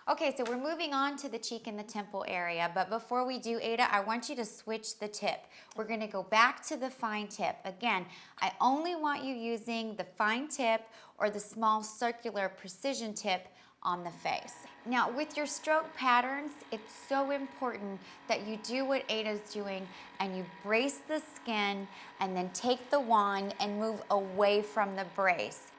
Okay, so we're moving on to the cheek and the temple area, but before we do, Ada, I want you to switch the tip. We're gonna go back to the fine tip. Again, I only want you using the fine tip or the small circular precision tip on the face. Now, with your stroke patterns, it's so important that you do what Ada's doing and you brace the skin and then take the wand and move away from the brace.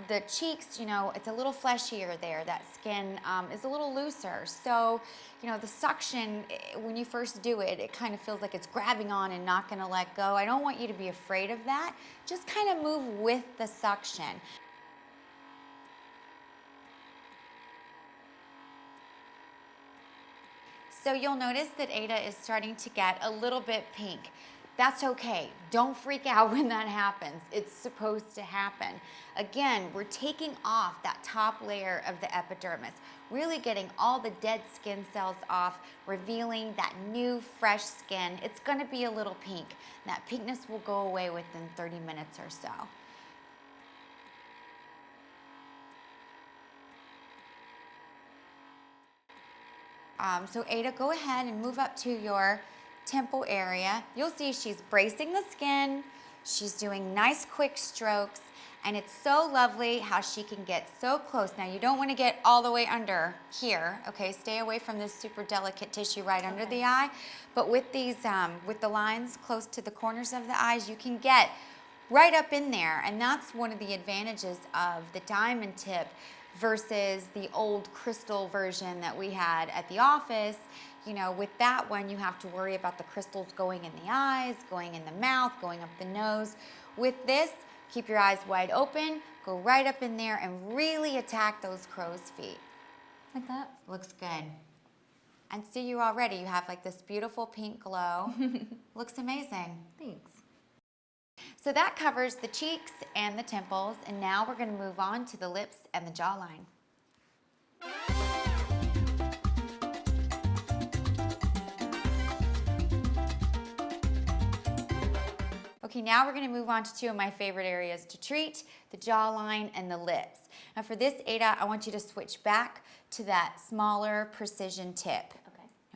The cheeks, you know, it's a little fleshier there. That skin is a little looser. So, you know, the suction, when you first do it, it kind of feels like it's grabbing on and not gonna let go. I don't want you to be afraid of that. Just kind of move with the suction. So you'll notice that Ada is starting to get a little bit pink. That's okay. Don't freak out when that happens. It's supposed to happen. Again, we're taking off that top layer of the epidermis, really getting all the dead skin cells off, revealing that new, fresh skin. It's gonna be a little pink. That pinkness will go away within 30 minutes or so. So Ada, go ahead and move up to your temple area. You'll see she's bracing the skin, she's doing nice quick strokes, and it's so lovely how she can get so close. Now you don't want to get all the way under here, okay? Stay away from this super delicate tissue right under the eye. But with these, with the lines close to the corners of the eyes, you can get right up in there, and that's one of the advantages of the diamond tip versus the old crystal version that we had at the office. You know, with that one, you have to worry about the crystals going in the eyes, going in the mouth, going up the nose. With this, keep your eyes wide open, go right up in there and really attack those crow's feet. Like that? Looks good. And see, you already, you have like this beautiful pink glow. Looks amazing. Thanks. So that covers the cheeks and the temples, and now we're going to move on to the lips and the jawline. Okay, now we're going to move on to two of my favorite areas to treat, the jawline and the lips. Now for this, Ada, I want you to switch back to that smaller precision tip.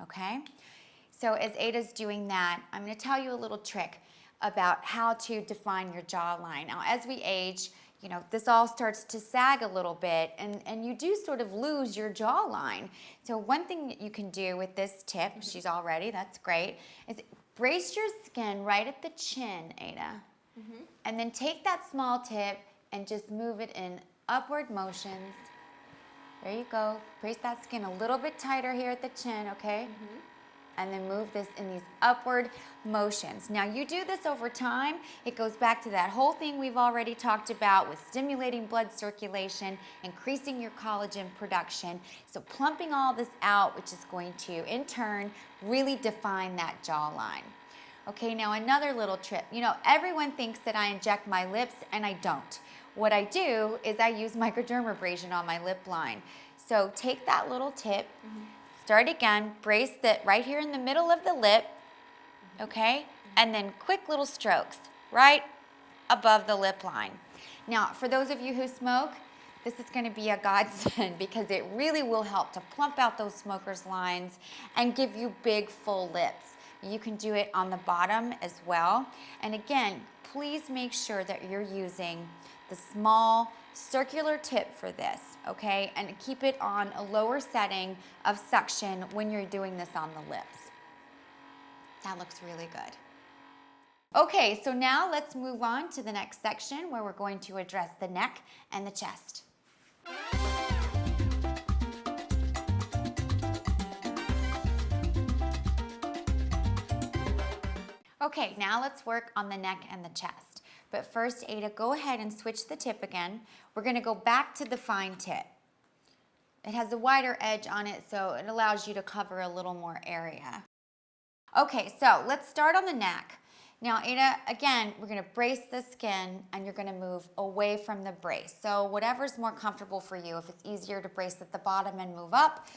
Okay? So as Ada's doing that, I'm going to tell you a little trick about how to define your jawline. Now, as we age, you know, this all starts to sag a little bit, and you do sort of lose your jawline. So one thing that you can do with this tip, she's all ready, that's great, is brace your skin right at the chin, Ada. And then take that small tip and just move it in upward motions. There you go. Brace that skin a little bit tighter here at the chin, okay? And then move this in these upward motions. Now you do this over time, it goes back to that whole thing we've already talked about with stimulating blood circulation, increasing your collagen production. So plumping all this out, which is going to, in turn, really define that jawline. Okay, now another little trick. You know, everyone thinks that I inject my lips, and I don't. What I do is I use microdermabrasion on my lip line. So take that little tip, start again, brace that right here in the middle of the lip, okay? And then quick little strokes right above the lip line. Now, for those of you who smoke, this is going to be a godsend because it really will help to plump out those smoker's lines and give you big, full lips. You can do it on the bottom as well. And again, please make sure that you're using the small circular tip for this, okay? And keep it on a lower setting of suction when you're doing this on the lips. That looks really good. Okay, so now let's move on to the next section where we're going to address the neck and the chest. Okay, now let's work on the neck and the chest. But first, Ada, go ahead and switch the tip again. We're going to go back to the fine tip. It has a wider edge on it, so it allows you to cover a little more area. Okay, so let's start on the neck. Now, Ada, again, we're going to brace the skin, and you're going to move away from the brace. So whatever's more comfortable for you. If it's easier to brace at the bottom and move up,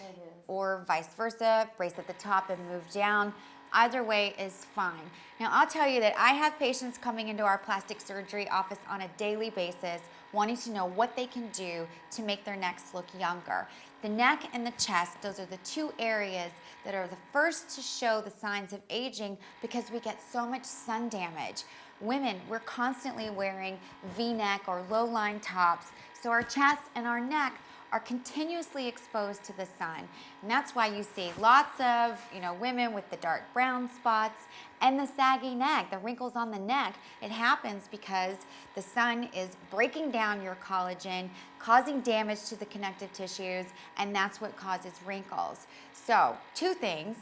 or vice versa, brace at the top and move down. Either way is fine. Now, I'll tell you that I have patients coming into our plastic surgery office on a daily basis wanting to know what they can do to make their necks look younger. The neck and the chest, those are the two areas that are the first to show the signs of aging because we get so much sun damage. Women, we're constantly wearing V-neck or low-line tops, so our chest and our neck are continuously exposed to the sun. And that's why you see lots of, women with the dark brown spots and the saggy neck, the wrinkles on the neck. It happens because the sun is breaking down your collagen, causing damage to the connective tissues, and that's what causes wrinkles. So, two things.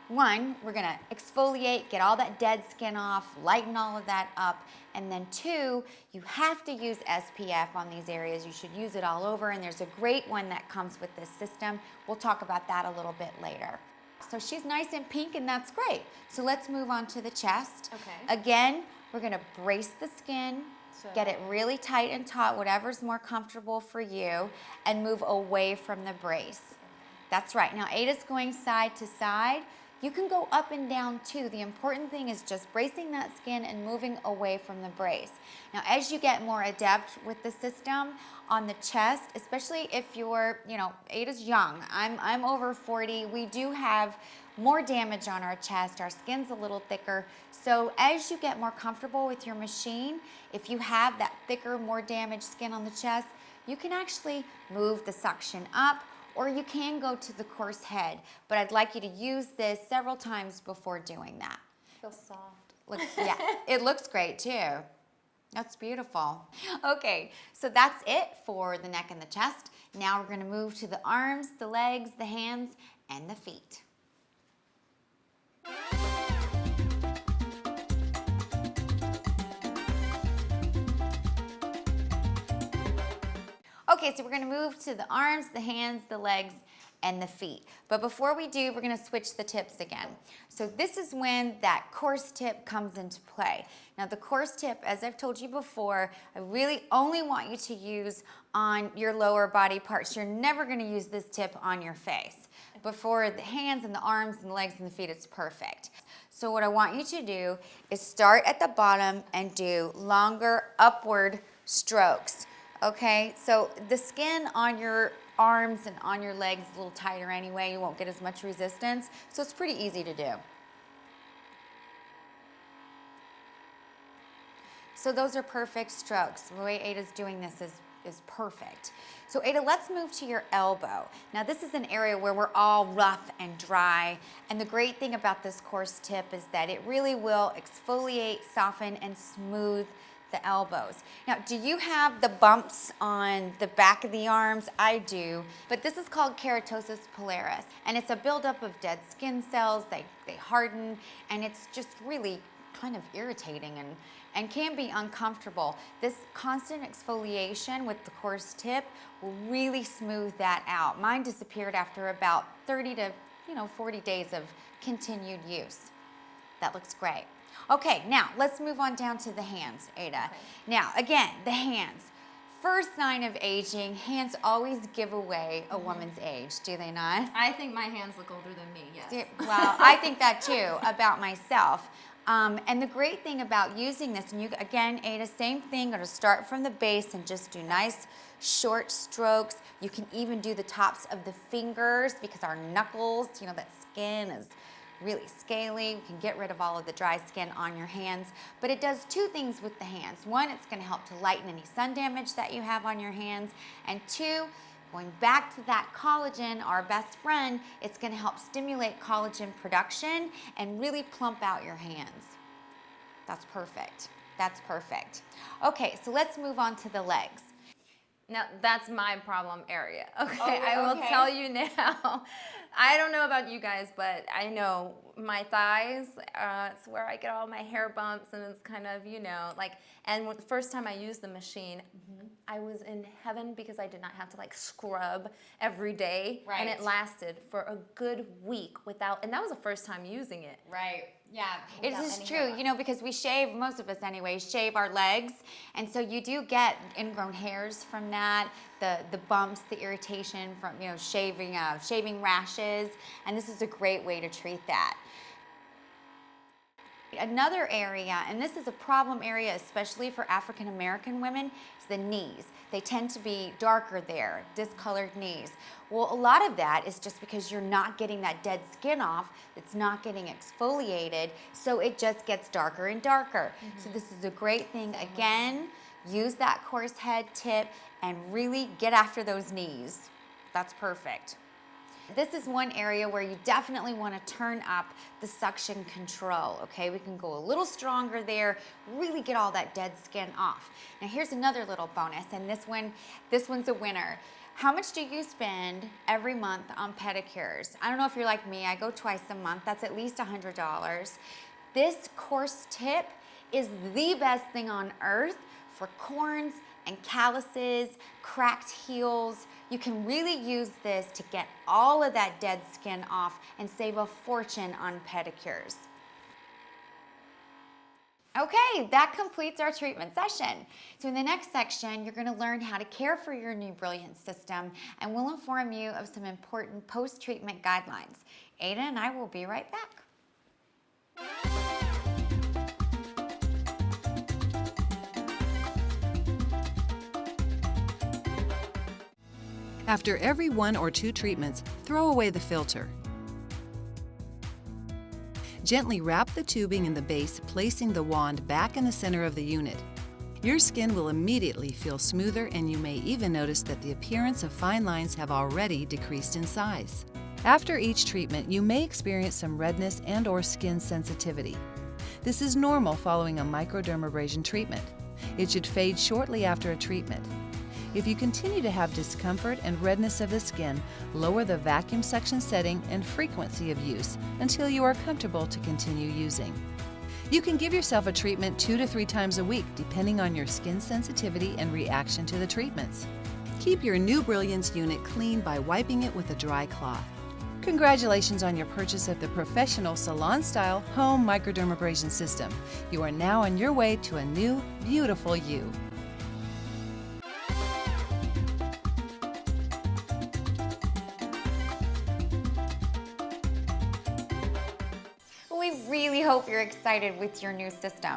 One, we're gonna exfoliate, get all that dead skin off, lighten all of that up, and then two, you have to use SPF on these areas. You should use it all over, and there's a great one that comes with this system. We'll talk about that a little bit later. So she's nice and pink, and that's great. So let's move on to the chest. Okay. Again, we're gonna brace the skin, get it really tight and taut, whatever's more comfortable for you, and move away from the brace. That's right. Now, Ada's going side to side. You can go up and down too. The important thing is just bracing that skin and moving away from the brace. Now, as you get more adept with the system on the chest, especially if you're, Ada's young, I'm over 40, we do have more damage on our chest, our skin's a little thicker. So as you get more comfortable with your machine, if you have that thicker, more damaged skin on the chest, you can actually move the suction up, or you can go to the coarse head, but I'd like you to use this several times before doing that. Feels soft. Yeah, it looks great too. That's beautiful. Okay, so that's it for the neck and the chest. Now we're gonna move to the arms, the legs, the hands, and the feet. Okay, so we're gonna move to the arms, the hands, the legs, and the feet. But before we do, we're gonna switch the tips again. So this is when that coarse tip comes into play. Now the coarse tip, as I've told you before, I really only want you to use on your lower body parts. You're never gonna use this tip on your face. But for the hands and the arms and the legs and the feet, it's perfect. So what I want you to do is start at the bottom and do longer upward strokes. Okay, so the skin on your arms and on your legs is a little tighter anyway. You won't get as much resistance, so it's pretty easy to do. So those are perfect strokes. The way Ada's doing this is perfect. So Ada, let's move to your elbow. Now this is an area where we're all rough and dry, and the great thing about this coarse tip is that it really will exfoliate, soften, and smooth the elbows. Now, do you have the bumps on the back of the arms? I do, but this is called keratosis pilaris, and it's a buildup of dead skin cells. They harden, and it's just really kind of irritating and can be uncomfortable. This constant exfoliation with the coarse tip will really smooth that out. Mine disappeared after about 30 to 40 days of continued use. That looks great. Okay, now let's move on down to the hands, Ada. Okay. Now, again, the hands. First sign of aging, hands always give away a woman's age, do they not? I think my hands look older than me, yes. Well, I think that too about myself. And the great thing about using this, and you, again, Ada, same thing, going to start from the base and just do nice short strokes. You can even do the tops of the fingers because our knuckles, that skin is really scaly. We can get rid of all of the dry skin on your hands. But it does two things with the hands. One, it's going to help to lighten any sun damage that you have on your hands. And two, going back to that collagen, our best friend, it's going to help stimulate collagen production and really plump out your hands. That's perfect. That's perfect. Okay, so let's move on to the legs. Now, that's my problem area. Okay, Oh, I will okay. tell you now. I don't know about you guys, but I know my thighs, it's where I get all my hair bumps, and it's kind of, and the first time I used the machine, I was in heaven because I did not have to scrub every day. Right. And it lasted for a good week and that was the first time using it. Right. Yeah, it Without is any true, hair loss. because we shave, most of us anyway, shave our legs, and so you do get ingrown hairs from that, the bumps, the irritation from, shaving rashes, and this is a great way to treat that. Another area, and this is a problem area especially for African American women, is the knees. They tend to be darker there, discolored knees. Well, a lot of that is just because you're not getting that dead skin off, it's not getting exfoliated, so it just gets darker and darker. So this is a great thing. Again, use that coarse head tip and really get after those knees. That's perfect. This is one area where you definitely want to turn up the suction control, okay? We can go a little stronger there, really get all that dead skin off. Now here's another little bonus, and this one's a winner. How much do you spend every month on pedicures? I don't know if you're like me, I go twice a month, that's at least $100. This coarse tip is the best thing on earth for corns and calluses, cracked heels. You can really use this to get all of that dead skin off and save a fortune on pedicures. Okay, that completes our treatment session. So in the next section, you're gonna learn how to care for your NuBrilliance system, and we'll inform you of some important post-treatment guidelines. Ada and I will be right back. After every 1 or 2 treatments, throw away the filter. Gently wrap the tubing in the base, placing the wand back in the center of the unit. Your skin will immediately feel smoother, and you may even notice that the appearance of fine lines have already decreased in size. After each treatment, you may experience some redness and/or skin sensitivity. This is normal following a microdermabrasion treatment. It should fade shortly after a treatment. If you continue to have discomfort and redness of the skin, lower the vacuum suction setting and frequency of use until you are comfortable to continue using. You can give yourself a treatment 2 to 3 times a week depending on your skin sensitivity and reaction to the treatments. Keep your NuBrilliance unit clean by wiping it with a dry cloth. Congratulations on your purchase of the Professional Salon-Style Home Microdermabrasion System. You are now on your way to a new, beautiful you. We really hope you're excited with your new system.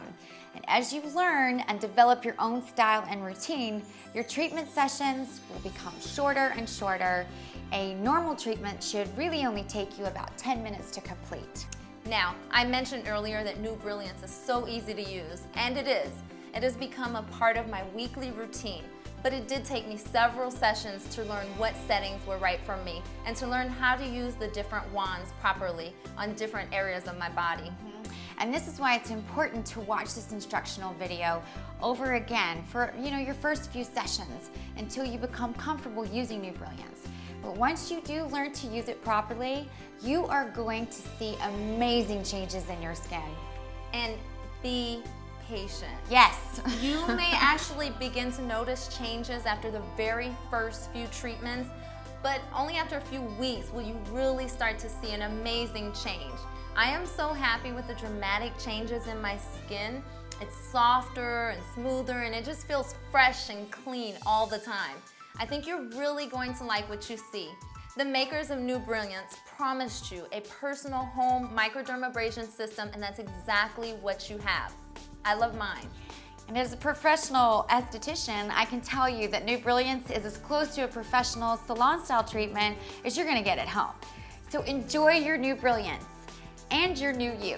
And as you learn and develop your own style and routine, your treatment sessions will become shorter and shorter. A normal treatment should really only take you about 10 minutes to complete. Now, I mentioned earlier that NuBrilliance is so easy to use, and it is. It has become a part of my weekly routine, but it did take me several sessions to learn what settings were right for me and to learn how to use the different wands properly on different areas of my body. And this is why it's important to watch this instructional video over again for your first few sessions until you become comfortable using NuBrilliance. But once you do learn to use it properly, you are going to see amazing changes in your skin. And be patient. Yes. You may actually begin to notice changes after the very first few treatments, but only after a few weeks will you really start to see an amazing change. I am so happy with the dramatic changes in my skin. It's softer and smoother, and it just feels fresh and clean all the time. I think you're really going to like what you see. The makers of NuBrilliance promised you a personal home microdermabrasion system, and that's exactly what you have. I love mine. And as a professional esthetician, I can tell you that NuBrilliance is as close to a professional salon-style treatment as you're gonna get at home. So enjoy your NuBrilliance and your new you.